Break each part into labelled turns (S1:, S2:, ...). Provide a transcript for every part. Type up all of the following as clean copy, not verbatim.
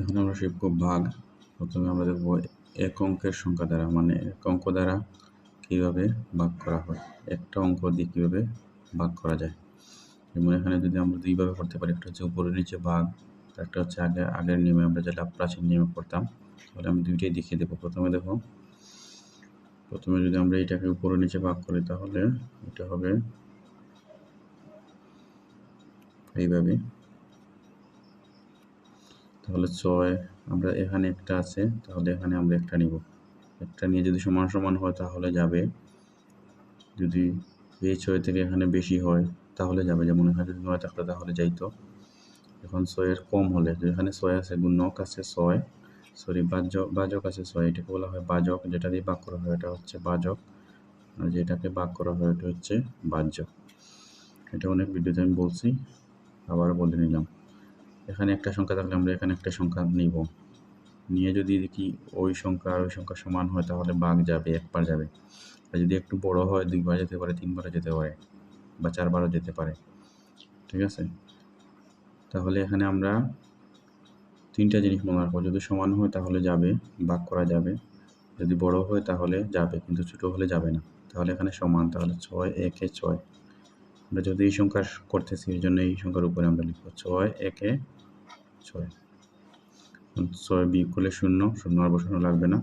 S1: এখন আমরা শিখব ভাগ। প্রথমে আমরা দেখব এক অঙ্কের সংখ্যা দ্বারা, মানে এক অঙ্ক দ্বারা কীভাবে ভাগ করা হয়, একটা অঙ্ক দিয়ে কীভাবে ভাগ করা যায়। যেমন এখানে যদি আমরা দুইভাবে করতে পারি, একটা হচ্ছে উপরে নিচে ভাগ, একটা হচ্ছে আগের নিয়মে আমরা যেটা প্রাচীন নিয়মে করতাম। তাহলে আমি দুইটাই দেখিয়ে দেবো। প্রথমে যদি আমরা এটাকে উপরে নিচে ভাগ করি তাহলে এটা হবে এইভাবে। তাহলে 6 আমরা এখানে একটা আছে, তাহলে এখানে আমরা একটা নিব। একটা নিয়ে যদি সমান সমান হয় তাহলে যাবে, যদি এই 6 থেকে এখানে বেশি হয় তাহলে যাবে। যেমন এখানে যদি 9 থাকতো তাহলে যাইতো। এখন 6 কম হলে, এখানে 6 আছে, গুণক আছে 6, বাজক আছে 6, এটাকে বলা হয় বাজক। যেটা দিয়ে ভাগ করা হয় এটা হচ্ছে বাজক, আর যেটাকে ভাগ করা হয় এটা হচ্ছে বাহ্য। এটা অনেক ভিডিওতে আমি বলছি, আবার বলে নিলাম। এখানে একটা সংখ্যা থাকলে আমরা এখানে একটা সংখ্যা নিব, নিয়ে যদি দেখি ওই সংখ্যা আর ওই সংখ্যা সমান হয় তাহলে ভাগ যাবে, একবার যাবে। আর যদি একটু বড় হয় 2বার যেতে পারে, 3বারও যেতে পারে, বা 4বারও যেতে পারে। ঠিক আছে, তাহলে এখানে আমরা তিনটা জিনিস মনে রাখবো। যদি সমান হয় তাহলে যাবে, ভাগ করা যাবে। যদি বড় হয় তাহলে যাবে, কিন্তু ছোট হলে যাবে না। তাহলে এখানে সমান, তাহলে 6 1 6। আমরা যদি এই সংখ্যা করতেছি এই জন্য এই সংখ্যার উপরে আমরা লিখবো 6 1 6। 6 বিয়োগ করলে 0, 0 আর বসানো লাগবে না।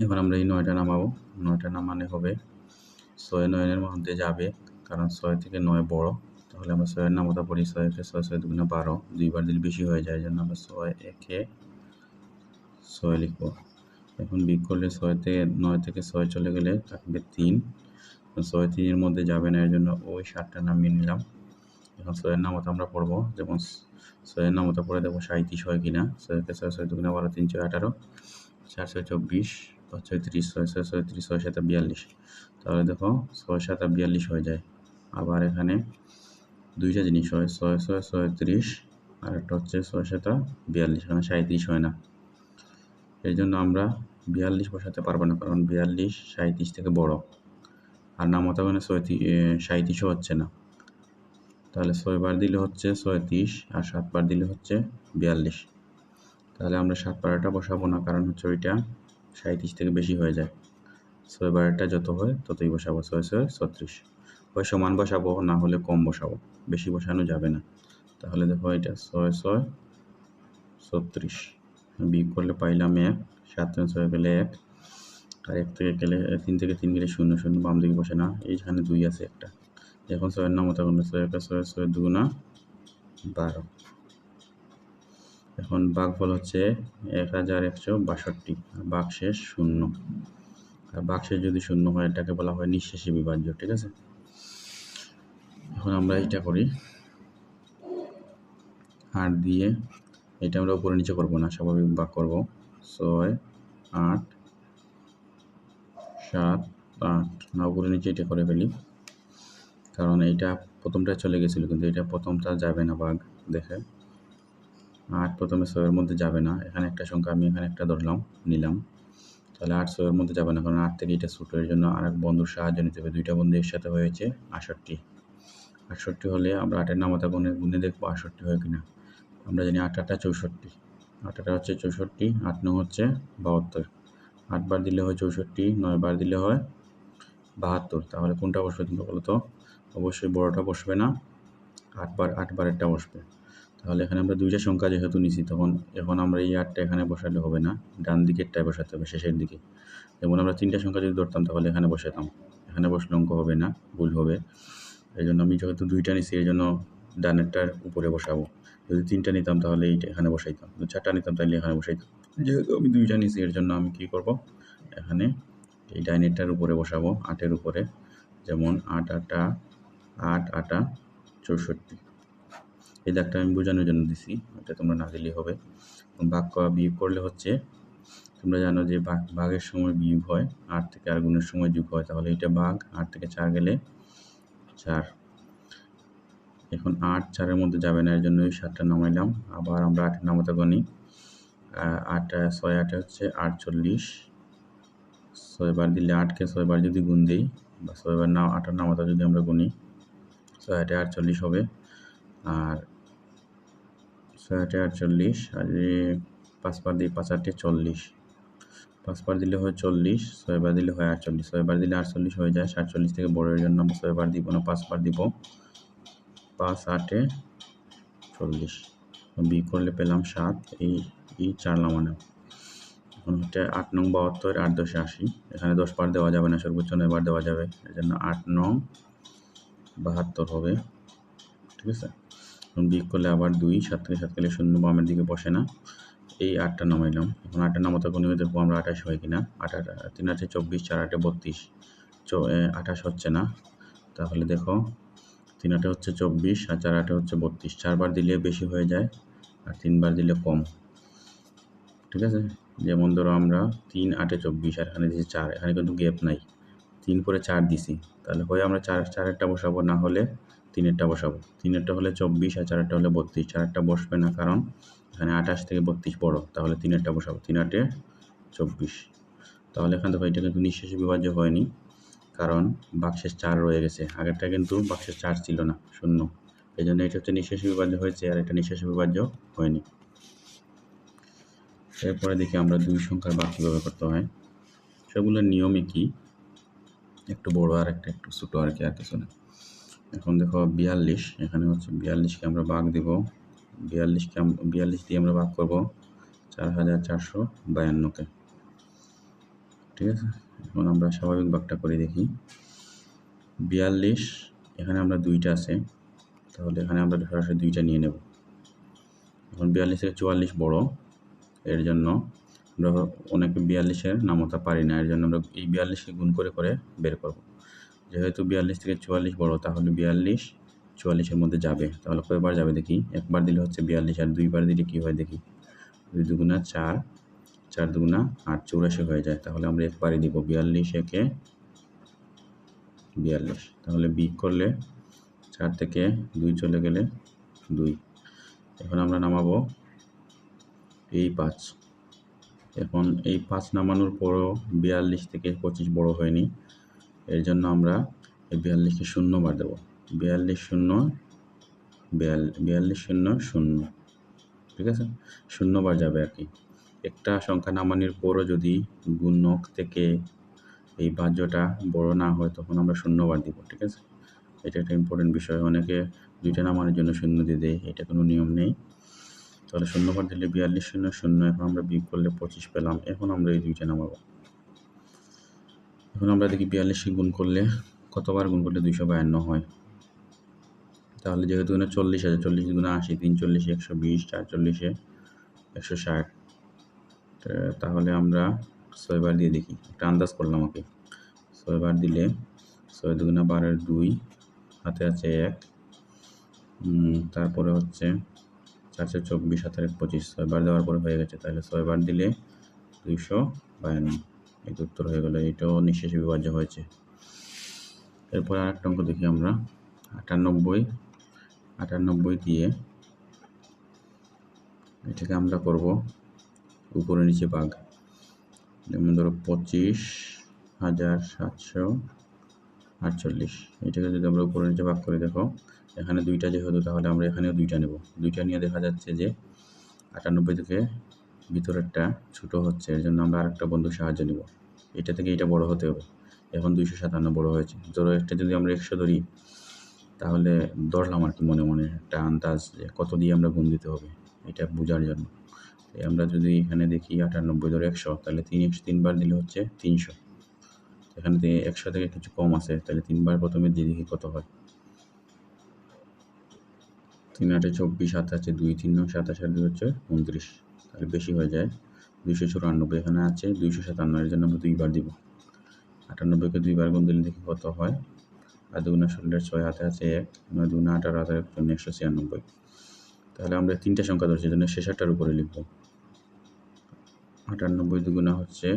S1: এবার আমরা এই 9টা নামাবো। 9টা নামানো হবে 6 9 মধ্যে যাবে, কারণ 6 থেকে 9 বড়। তাহলে আমরা 6 এর নামতা পড়ি, 6 কে 6 6 2 12, দুইবার দিলে বেশি হয়ে যায়, এই জন্য আমরা 6 1 6 লিখবো। এখন বিয়োগ করলে 9 থেকে 6 চলে গেলে থাকবে 3। 6 3 এর মধ্যে যাবে না, এর জন্য ওই 7টা নামিয়ে নিলাম। এখন 6 এর নামতা আমরা পড়বো, যেমন 6 এর নামতা পড়ে দেখবো 37 হয় কিনা। 6 কে 6 6 2 12 3 6 18, 4 6 24, 5 6 30, 6 6 37, 6 7 42। তাহলে দেখো 6 7 42 হয়ে যায়। আবার এখানে দুইটা জিনিস হয়, 6 6 37, আর একটা হচ্ছে 6 7 42, এখানে 37 হয় না। এই জন্য আমরা 42 বসাতে পারবো না, কারণ 42 37 থেকে বড়, আর নামতা মানে 37ও হচ্ছে না। তাহলে 6 বার দিলে হচ্ছে 36, আর 7 বার দিলে হচ্ছে 42। তাহলে আমরা 7 বারটা বসাবো না, কারণ হচ্ছে ওইটা 37 থেকে বেশি হয়ে যায়। 6 বারটা যত হয় ততই বসাবো, 6 6 36। হয় সমান বসাবো, না হলে কম বসাবো, বেশি বসানো যাবে না। তাহলে দেখো এটা 6 6 36, বিয়োগ করলে পাইলাম 1, 7 6 গেলে 1, আর 1 থেকে গেলে 3 থেকে 3 গেলে 0 0, বাম দিকে বসে না, এইখানে 2 আছে একটা। এখন 6 এর নামতা করলে 6 1 6 6 2 12। এখন ভাগফল হচ্ছে 1162, আর ভাগশেষ 0। আর ভাগশেষ যদি 0 হয় এটাকে বলা হয় নিঃশেষী বিভাজ্য। ঠিক আছে, এখন আমরা এটা করি 8 দিয়ে। এটা আমরা উপরে নিচে করবো না, স্বাভাবিক ভাগ করবো। 6 8 7 8, না উপরে নিচে এটা করে ফেলি, কারণ এইটা প্রথমটা চলে গেছিলো, কিন্তু এটা প্রথমটা যাবে না ভাগ দেখে। 8 প্রথমে 6 এর মধ্যে যাবে না, এখানে একটা সংখ্যা আমি এখানে একটা নিলাম। তাহলে 8 6 এর মধ্যে যাবে না, কারণ 8 থেকে এটা ছোটো, এর জন্য আরেক বন্ধুর সাহায্য নিতে হবে। দুইটা বন্ধু এর সাথে হয়েছে 68। 68 হলে আমরা 8 এর নামতা গুণে দেখবো 68 হয় কিনা। আমরা জানি 8 8 64, 8 8 হচ্ছে 64, 8 9 হচ্ছে 72। 8 বার দিলে হয় 64, 9 বার দিলে হয় 72। তাহলে কোনটা বসবে তোমরা বলো তো? অবশ্যই বড়টা বসবে না, 8 বারেরটা বসবে। তাহলে এখানে আমরা দুইটা সংখ্যা যেহেতু নিছি, এখন আমরা এই 8টা এখানে বসালে হবে না, ডান দিকেরটায় বসাতে হবে, শেষের দিকে। যেমন আমরা 3টা সংখ্যা যদি ধরতাম তাহলে এখানে বসাতাম, এখানে বসলে অঙ্ক হবে না, ভুল হবে। এই জন্য আমি যেহেতু 2টা নিছি এই জন্য ডানেরটার উপরে বসাবো। যদি 3টা নিতাম তাহলে এইটা এখানে বসাইতাম, যদি 4টা নিতাম তাহলে এখানে বসাইতাম। যেহেতু আমি 2টা নিছি এর জন্য আমি কি করব, এখানে এই ডাইনেরটার উপরে বসাবো, 8-এর উপরে। যেমন 8 8 8 8 64। এই দাগটা আমি বোঝানোর জন্য দিছি, এটা তোমরা না দিলেই হবে। বিয়োগ করলে হচ্ছে, তোমরা জানো যে ভাগের সময় বিয়োগ হয়, 8 থেকে আর গুণের সময় যোগ হয়। তাহলে এটা ভাগ, 8 থেকে 4 গেলে 4। এখন 8 4-এর মধ্যে যাবে না, এর জন্য ওই 7টা নামাইলাম। আবার আমরা 8-এর নামতা গণি, 8 6 8 হচ্ছে 48। 6 বার দিলে 8কে 6 বার যদি গুণ দিই, বা 6 বার 8-এর নামতা যদি আমরা গুনি, 6 8 48 হবে। আর 6 8 48 আর 5 বার দিই 5 8 40, 5 বার দিলে হয় 40, 6 বার দিলে হয় 48, 6 বার দিলে 48 হয়ে যায়, 47 থেকে বড় এর জন্য আমরা 6 বার দিব না, 5 বার দিব, 5 8 40, বিয়োগ করলে পেলাম 7, এই 4 মানে। এখন হচ্ছে 8 নং 72, 8 10 80, এখানে 10 বার দেওয়া যাবে না, সর্বোচ্চ 9 বার দেওয়া যাবে, এর জন্য 8 নং 72 হবে, ঠিক আছে। এখন বিয়োগ করলে আবার 2, 7 থেকে 7 গেলে 0 বামের দিকে বসে না, এই 8টা নামাইলাম। এখন 8টা নামাতে কোনো দেখবো আমরা 28 হয় কিনা, 8 3 8 24, 4 8 32, 28 হচ্ছে না, তাহলে দেখো 3 8 হচ্ছে 24 আর 4 8 হচ্ছে 32, 4 বার দিলে বেশি হয়ে যায় আর 3 বার দিলে কম, ঠিক আছে। যেমন ধরো আমরা 3 8 24 আর এখানে দিয়েছি 4, এখানে কিন্তু গ্যাপ নাই, 3 পরে 4 দিছি, তাহলে হয় আমরা 4 বসাবো, না হলে 3 বসাবো। 3 হলে 24 আর 4 হলে 32, 4 বসবে না কারণ এখানে 28 থেকে 32 বড়, তাহলে 3 বসাবো, 3 8 24। তাহলে এখান থেকে এটা কিন্তু নিঃশেষে বিভাজ্য হয়নি, কারণ বাক্সের 4 রয়ে গেছে, আগেরটা কিন্তু বাক্সের 4 ছিল না, 0, এই জন্য এটা হচ্ছে নিঃশেষে বিভাজ্য হয়েছে আর এটা নিঃশেষে বিভাজ্য হয়নি। এরপরে দেখি আমরা 2 সংখ্যার ভাগ কীভাবে করতে হয়। সেগুলোর নিয়ম কি, একটু বড় আর একটা একটু ছোটো আর কি, আর কিছু না। এখন দেখো 42, এখানে হচ্ছে 42কে আমরা ভাগ দিব, 42 দিয়ে আমরা ভাগ করব 4452-কে, ঠিক আছে। এখন আমরা স্বাভাবিক ভাগটা করে দেখি, 42 এখানে আমরা 2টা আছে, তাহলে এখানে আমরা সরাসরি 2টা নিয়ে নেব। এখন 42 থেকে 44 বড়, এর জন্য আমরা অনেকে 42-এর নামতা পারি না, এর জন্য আমরা এই 42কে গুণ করে করে বের করব। যেহেতু 42 থেকে 44 বড়, তাহলে 42 44-এর মধ্যে যাবে, তাহলে কয়বার যাবে দেখি, একবার দিলে হচ্ছে 42 আর 2 বার দিলে কি হয় দেখি, 2 দুগুণা 4, 4 দুগুণা 8, 84 হয়ে যায়, তাহলে আমরা একবারই দিব, 42 একে 42, তাহলে বিয়োগ করলে 4 থেকে 2 চলে গেলে 2। এখন আমরা নামাবো এই 5, এখন এই 5 নামানোর পরও 42 থেকে 25 বড় হয়নি, এর জন্য আমরা এই 42কে 0 বার দেবো, 42 0 0, ঠিক আছে, 0 বার যাবে আর কি। একটা সংখ্যা নামানোর পরও যদি গুণক থেকে এই ভাজ্যটা বড় না হয়, তখন আমরা 0 বার দিব, ঠিক আছে। এটা একটা ইম্পর্টেন্ট বিষয়, অনেকে 2টা নামানোর জন্য 0 দিয়ে দেয়, এটা কোনো নিয়ম নেই। তাহলে 0 বার দিলে 42 0 0, এখন আমরা বিয়োগ করলে 25 পেলাম, এখন আমরা এই 2টা নামাবো। এখন আমরা দেখি 42 গুণ করলে কতবার গুণ করলে 252 হয়, তাহলে যেহেতু এখানে 40 আছে, 40 গুণে 80, 3 40 120, 4 40 160, তাহলে আমরা 6 বার দিয়ে দেখি, একটা আন্দাজ করলাম ওকে, 6 বার দিলে 6 দুগুণা 12, 2 হাতে আছে 1, তারপরে হচ্ছে 4 4 24, 7 1 25, 6 বার দেওয়ার পরে হয়ে গেছে, তাহলে 6 বার দিলে 252, এই উত্তর হয়ে গেল, এটাও নিঃশেষে বিভাজ্য হয়েছে। এরপর আরেকটা অঙ্ক দেখি আমরা, 98 দিয়ে এটাকে আমরা করব উপরে নিচে ভাগ, যেমন ধরো 25,748, এটাকে যদি আমরা উপরে নিচে ভাগ করে দেখো, এখানে 2টা যেহেতু, তাহলে আমরা এখানেও 2টা নেব, 2টা নিয়ে দেখা যাচ্ছে যে 98 থেকে ভিতরেরটা ছোট হচ্ছে, এর জন্য আমরা আরেকটা বন্ধুর সাহায্য নেব, এটা থেকে এটা বড় হতে হবে। এখন 257 বড় হয়েছে, ধরো একটা যদি আমরা 100 ধরি, তাহলে ধরলাম আর কি মনে মনে একটা আন্দাজ যে কত দিয়ে আমরা গুণ দিতে হবে, এটা বোঝার জন্য। আমরা যদি এখানে দেখি 98 ধরে 100, তাহলে 3 বার দিলে হচ্ছে 300, এখানে 100 থেকে কিছু কম আছে, তাহলে 3 বার প্রথমে দিয়ে দেখি কত হয়, 3 8 24, 7 আছে 2, 3 9 27 আর 2 হচ্ছে 29, তাহলে বেশি হয়ে যায়, 294, এখানে আছে 257, এর জন্য আমরা 2 বার দিব, 98কে 2 বার গুণ দিলে দেখি কত হয়, আর 2 16 6 হাতে আছে 1, 9 2 18 হাতে 196, তাহলে আমরা 3টা সংখ্যা ধরছি, জন্য শেষেরটার উপরে লিখব, 98 দুগুণা হচ্ছে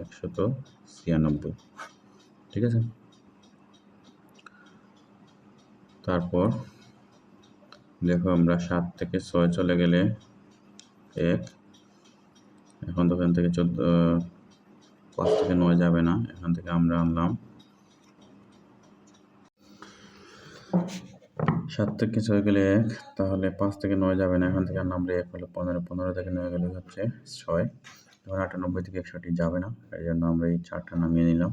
S1: 196, ঠিক আছে। তারপর দেখো আমরা 7 থেকে 6 চলে গেলে 1, এখন তো এখান থেকে 5 থেকে 9 যাবে না, এখান থেকে আমরা আনলাম 7 7 থেকে 6 গেলে 1, তাহলে 5 থেকে 9 যাবে না, এখান থেকে আর নামলে 1 হলো 15, 15 থেকে 9 গেলে হচ্ছে 6, এখন 98 থেকে 61 যাবে না, এই জন্য আমরা এই 4টা নামিয়ে নিলাম।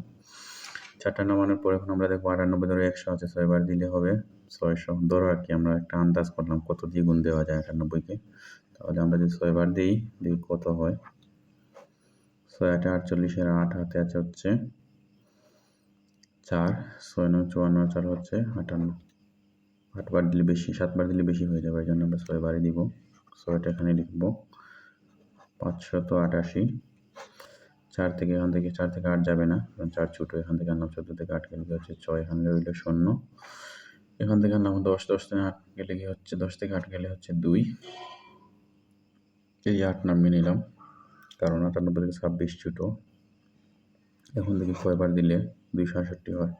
S1: 4টা নামানোর পর এখন আমরা দেখবো 98 ধরে 100 আছে, 6 বার দিলে হবে 600, ধরো আর কি আমরা একটা আন্দাজ করলাম কত দিয়ে গুণ দেওয়া যায় 98কে। তাহলে আমরা যদি 6 বার দিই, দেখি কত হয়। 6 8 48 এর 8 হাতে আছে হচ্ছে 4, 6 9 54, 4 হচ্ছে 58। 8 বার দিলে বেশি, 7 বার দিলে বেশি হয়ে যাবে, এই জন্য আমরা 6 বারই দিব। 6টা এখানে লিখব। 588। 4 থেকে এখান থেকে 4 থেকে 8 যাবে না, কারণ 4 ছোট, এখান থেকে আনলাম 14 থেকে 8 গেলে হচ্ছে 6, এখানে রইল 0। এখান থেকে আনলাম 10, 10 থেকে 8 গেলে কি হচ্ছে 10 থেকে 8 গেলে হচ্ছে 2, এই 8 নামিয়ে নিলাম, কারণ 98 থেকে 26 ছোট। এখন দেখি কয়বার দিলে 268 হয়।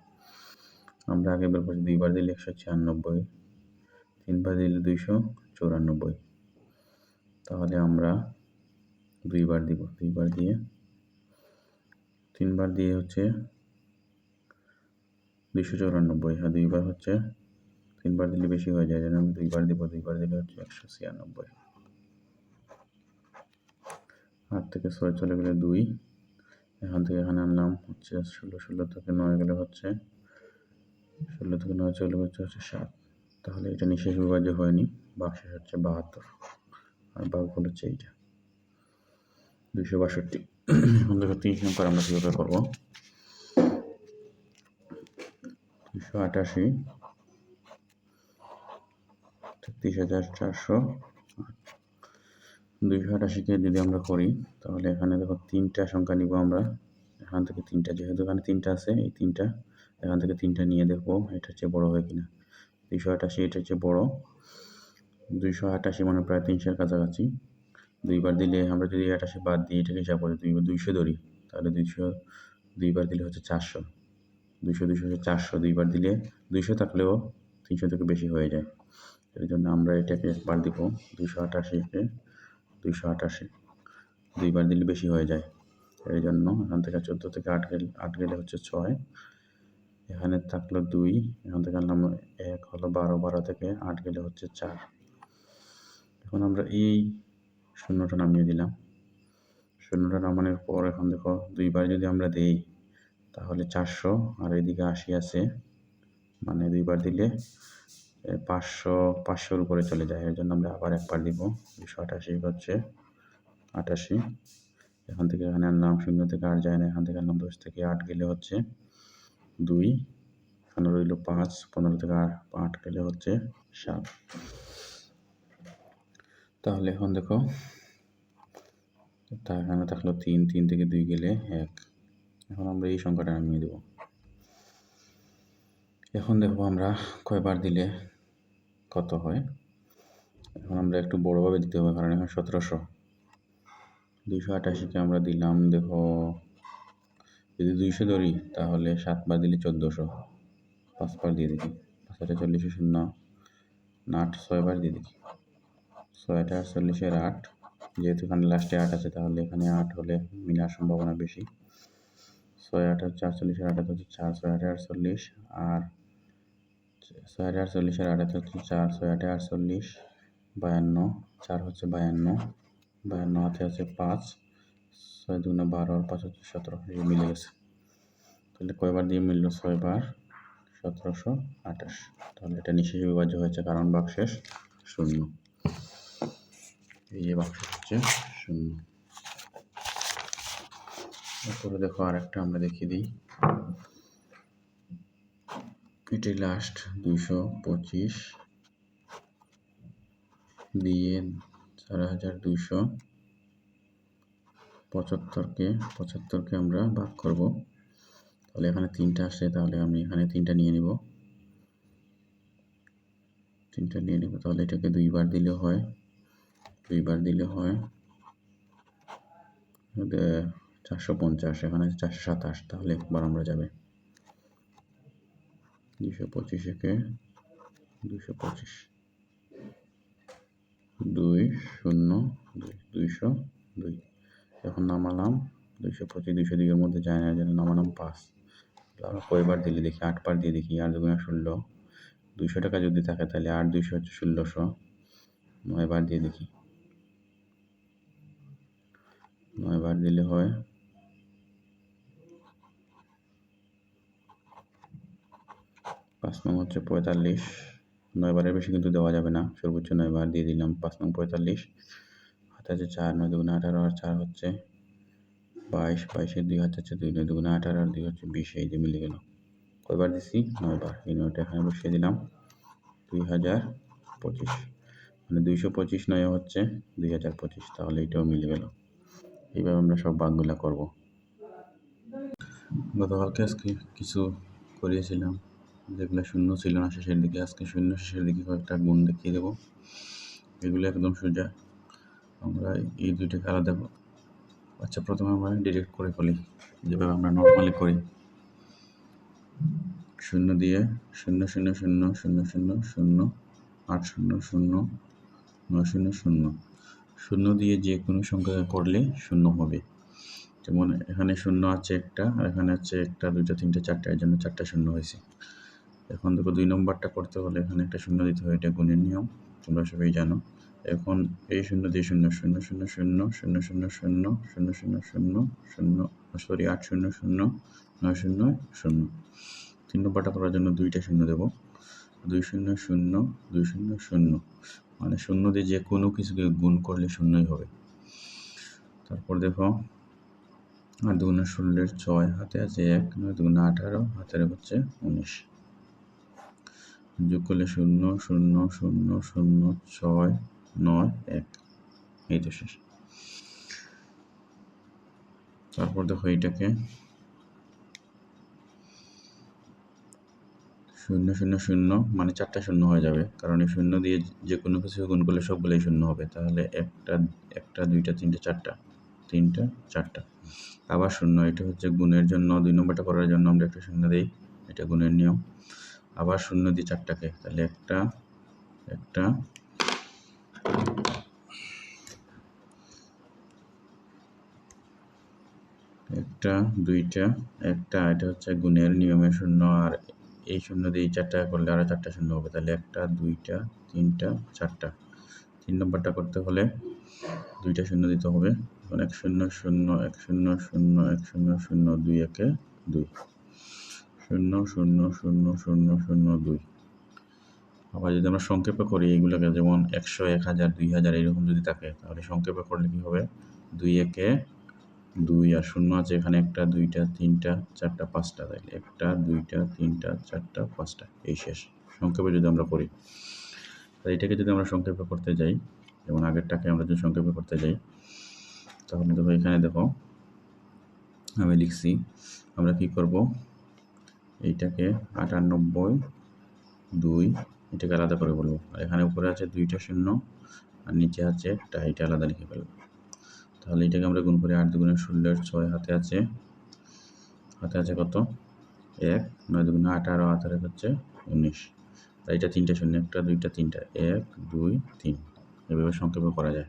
S1: আমরা আগে বের করছি 2 বার দিলে 196, 3 বার দিলে 294, তাহলে আমরা 2 বার দিব। 2 বার দিয়ে 3 বার দিয়ে হচ্ছে 294, আর 2 বার হচ্ছে 3 বার দিলে বেশি হয়ে যায়, যেন আমি 2 বার দিব। 2 বার দিলে হচ্ছে 196। 8 থেকে 6 চলে গেলে 2, এখান থেকে এখানে আনলাম হচ্ছে 16, 16 থেকে 9 গেলে হচ্ছে 16 থেকে 9 চলে হচ্ছে 7, তাহলে এটা নিঃশেষ বিভাজ্য হয়নি, ভাগশেষ হচ্ছে 72, আর ভাগফল হচ্ছে এইটা 262। এখন দেখো 30 নম্বর আমরা কীভাবে করবো। 288 33,400, 288কে যদি আমরা করি, তাহলে এখানে দেখো 3টা সংখ্যা নিব আমরা, এখান থেকে 3টা, যেহেতু এখানে 3টা আছে, এই 3টা এখান থেকে 3টা নিয়ে দেখবো এটা হচ্ছে বড় হয় কিনা। 288 এটা হচ্ছে বড়, 288 মানে প্রায় 300-এর কাছাকাছি। 2 বার দিলে আমরা যদি 88 বাদ দিই, এটাকে হিসাব করে 200 ধরি, তাহলে 200 2 বার দিলে হচ্ছে 400, 200 200 হচ্ছে 400। 2 বার দিলে 200 থাকলেও 300 থেকে বেশি হয়ে যায়, এর জন্য আমরা এটাকে একবার দিব। 288কে 288 2 বার দিলে বেশি হয়ে যায়, এই জন্য এখান থেকে 14 থেকে 8 গেলে হচ্ছে 6, এখানে থাকলো 2, এখান থেকে আনলাম 1 হলো 12, 12 থেকে 8 গেলে হচ্ছে 4। এখন আমরা এই শূন্যটা নামিয়ে দিলাম। শূন্যটা নামানোর পর এখন দেখো 2 বার যদি আমরা দেই, তাহলে 400, আর এদিকে 80 আছে, মানে 2 বার দিলে 500-500-র উপরে চলে যায়, এর জন্য আমরা আবার একবার দিব। 288 হচ্ছে 88, এখান থেকে এখানে আনলাম 0 থেকে 8 যায় না, এখান থেকে আনলাম 10 থেকে 8 গেলে হচ্ছে 2, এখানে রইল 5, 15 থেকে 8 গেলে হচ্ছে 7। তাহলে এখন দেখো এখানে থাকলো 3, 3 থেকে 2 গেলে 1, এখন আমরা এই সংখ্যাটা নামিয়ে দেব। এখন দেখবো আমরা কয়বার দিলে কত হয়। এখন আমরা একটু বড়োভাবে দিতে হবে, কারণ এখন 1700। 288কে আমরা দিলাম, দেখো যদি 200 ধরি তাহলে 7 বার দিলে 1400, 5 বার দিয়ে দেখি, 5 8 40 0 8, 6 বার দিয়ে দেখি, 6 8 48 এর 8, যেহেতু এখানে লাস্টে 8 আছে, তাহলে এখানে 8 হলে মিলার সম্ভাবনা বেশি। 6 8 48 এর 8 হচ্ছে 4, 6 8 48, আর 6 8 48 এর 8 হচ্ছে 4, 6 8 48, 52, 4 হচ্ছে 52, 52 হাতে আছে 5, 6 2 12, আর 5 হচ্ছে 17, এই মিলে গেছে। তাহলে কয়বার দিয়ে মিলল? 6 বার, 1728। তাহলে এটা নিঃশেষ বিভাজ্য হয়েছে, কারণ ভাগশেষ 0। এই যে ভাগশেষ হচ্ছে 0। তারপরে দেখো আরেকটা আমরা দেখিয়ে দিই, এটি লাস্ট 225 দিয়ে 4275কে আমরা ভাগ করব। তাহলে এখানে 3টা আসছে, তাহলে আমি এখানে 3টা নিয়ে নিব। তাহলে এটাকে 2 বার দিলে হয় 450, এখানে 427, তাহলে একবার আমরা যাবে 225কে 225 202 এখন নামালাম 225, 202 এর মধ্যে যায় না, যেন নামালাম 5। আমরা কয়বার দিলে দেখি, 8 বার দিয়ে দেখি, আর 2 16, 200 টাকা যদি থাকে তাহলে 8 200 হচ্ছে 1600, 9 বার দিয়ে দেখি, 9 বার দিলে হয় 5 নং হচ্ছে 45, 9 বারের বেশি কিন্তু দেওয়া যাবে না, সর্বোচ্চ 9 বার দিয়ে দিলাম। 5 নং 45, হাতে আছে 4, 9 দুগুণে 18 আর 4 হচ্ছে 22, 22 2 হাতে আছে 2, 9 দুগুণে 18 আর 2 হচ্ছে 20, এই যে মিলে গেল। কয়বার দিছি? 9 বার। এই 9টা এখানে বসিয়ে দিলাম, 2025, মানে 225 9 হচ্ছে 2025, তাহলে এটাও মিলে গেল। এইভাবে আমরা সব ভাগগুলা করব। গতকালকে আজকে কিছু করিয়েছিলাম যেগুলো শূন্য ছিল না শেষের দিকে, আজকে শূন্য শেষের দিকে কয়েকটা গুণ দেখিয়ে দেবো। এগুলো একদম সোজা, আমরা এই দুইটাকে আলাদা। আচ্ছা, প্রথমে আমরা ডিরেক্ট করে ফেলি যেভাবে আমরা নর্মালি করি। 0 দিয়ে 0 0 0 0 0 0 8 0 0 9 0 0, 0 দিয়ে যে কোনো সংখ্যা করলে 0 হবে। যেমন এখানে 0 আছে একটা, আর এখানে আছে 1 2 3 4, এর জন্য 4টা 0 হয়েছে। এখন দেখো 2 নম্বরটা করতে হলে এখানে একটা 0 দিতে হয়, এটা গুণের নিয়ম, তোমরা সবাই জানো। এখন এই 0 দিয়ে 0 0 0 0 0 0 0 0 0 0 0 সরি 8 0 0 9 0 0। 3 নম্বরটা করার জন্য 2টা 0 দেবো, 2 0 0 2 0 0, মানে 0 দিয়ে যে কোনো কিছুকে গুণ করলে 0ই হবে। তারপর দেখো 8 দুগুণে 16 6, হাতে আছে 1, 9 দুগুণে 18, হাতের হচ্ছে 19, যোগ করলে 0 0 0 0 6 9 1, এই তো শেষ। তারপর দেখো এইটাকে 0 0 0, মানে 4টা 0 হয়ে যাবে, কারণ এই 0 দিয়ে যে কোনো কিছু গুণ করলে সবগুলোই 0 হবে। তাহলে 1টা 2টা 3টা 4টা, 3টা 4টা, আবার 0, এটা হচ্ছে গুণের জন্য। 2 নম্বরটা করার জন্য আমরা একটা 0 দিই, এটা গুণের নিয়ম। আবার 0 দিই 4টাকে, তাহলে 1টা 2টা 1টা, এটা হচ্ছে গুণের নিয়মের 0, আর এই 0 দিয়ে 4টা করলে আরও 4টা 0 হবে, তাহলে 1টা 2টা 3টা 4টা। 3 নম্বরটা করতে হলে 2টা 0 দিতে হবে, এখন 1 0 0 1 0 0 1 0 0 2 1 2, 0 0 0 0 0 2। আবার যদি আমরা সংক্ষেপে করি এইগুলোকে, যেমন 100 1000 2000 এরকম যদি থাকে, তাহলে সংক্ষেপে করলে কী হবে? 2 1 2, আর 0 আছে এখানে 1টা 2টা 3টা 4টা 5টা, তাহলে 1টা 2টা 3টা 4টা 5টা, এই শেষ। সংক্ষেপে যদি আমরা করি, তাই এটাকে যদি আমরা সংক্ষেপে করতে যাই, যেমন আগেরটাকে আমরা যদি সংক্ষেপে করতে যাই, তাহলে দেখো এখানে দেখো আমি লিখছি, আমরা কি করব, এইটাকে 98 2, এটাকে আলাদা করে বলবো। আর এখানে উপরে আছে 2টা 0 আর নিচে আছে 1টা, এটা আলাদা লিখে ফেলবো। তাহলে এটাকে আমরা গুণ করি, 8 দুগুণে 16 6, হাতে আছে কত? 1, 9 দুগুণে 18, হাতের হচ্ছে 19, তাই এটা 3টা 0, 1টা 2টা 3টা 1 2 3, এভাবে সংক্ষেপে করা যায়।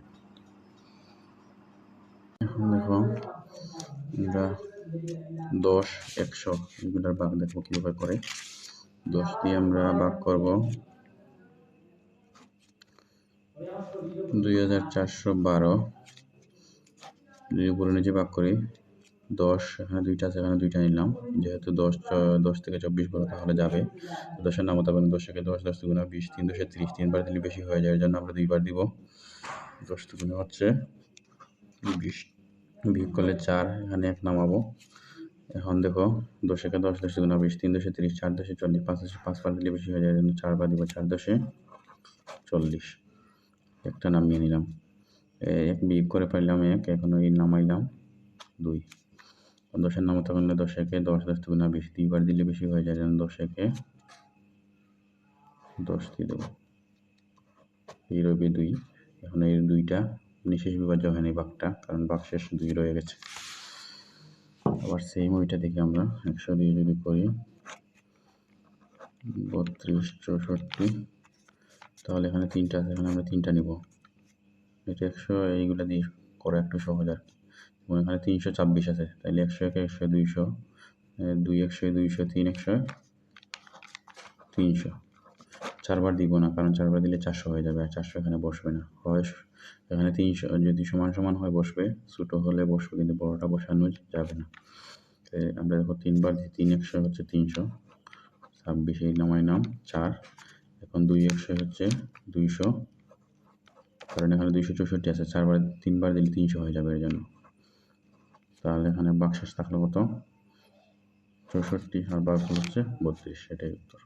S1: এখন দেখো আমরা 10 100 এগুলোর ভাগ দেখো কীভাবে করে। 10 দিয়ে আমরা ভাগ করব 2412, যদি উপরে নিচে ভাগ করি 10, এখানে 2টা আছে, এখানে 2টা নিলাম, যেহেতু 10 থেকে 24 বড়, তাহলে যাবে 10-এর নাম হতে পারে 10 থেকে 10, 10 দুগুণে 20, 3 10 30, 3বার দিলে বেশি হয়ে যায়, এর জন্য আমরা 2বার দিব। 10 দুগুণে হচ্ছে 20, বিয়োগ করলে 4, এখানে 1 নামাবো। এখন দেখো 10 থেকে 10, 10 দুগুণে 20, 3 10 30, 4 10 40, 5 বার দিলে বেশি হয়ে যায়, এর জন্য 4বার দিব, 4 10 40, একটা নামিয়ে নিলাম। 1 বিয়োগ করে পাইলাম 1, এখন ওই নামাইলাম 2। 10-এর নামতা করলে 10 1 10, 10 দুগুণে 20, 2বার দিলে বেশি হয়ে যায়, যেন 10 1 10 দিয়ে দেবো, এই রবি 2। এখন এই 2টা নিঃশেষ বিভাজ্য হয়নি ভাগটা, কারণ ভাগ শেষ 2 রয়ে গেছে। আবার সেম ওইটা দেখি আমরা 100 দিয়ে যদি করি 32 64, তাহলে এখানে 3টা আছে, এখানে আমরা 3টা নিব। এটা 100 এইগুলো দিয়ে করা একটু সহজ আর কি। এবং এখানে 326 আছে, তাহলে 100 1 100 200, 2 100 200 3 100 300, 4বার দিব না, কারণ 4বার দিলে 400 হয়ে যাবে, আর 400 এখানে বসবে না। হয় এখানে 300 যদি সমান সমান হয় বসবে, ছোটো হলে বসবে, কিন্তু বড়টা বসানো যাবে না। আমরা দেখো 3বার দিই, 3 একশো হচ্ছে 300, 26 এই নাম 4, এখন 2 একশো হচ্ছে 200, কারণ এখানে 264 আছে, 3বার দিলে 300 হয়ে যাবে এর জন্য। তাহলে এখানে ভাগশেষ থাকলো কত? 64, আর ভাগফল হচ্ছে 32, এটাই উত্তর।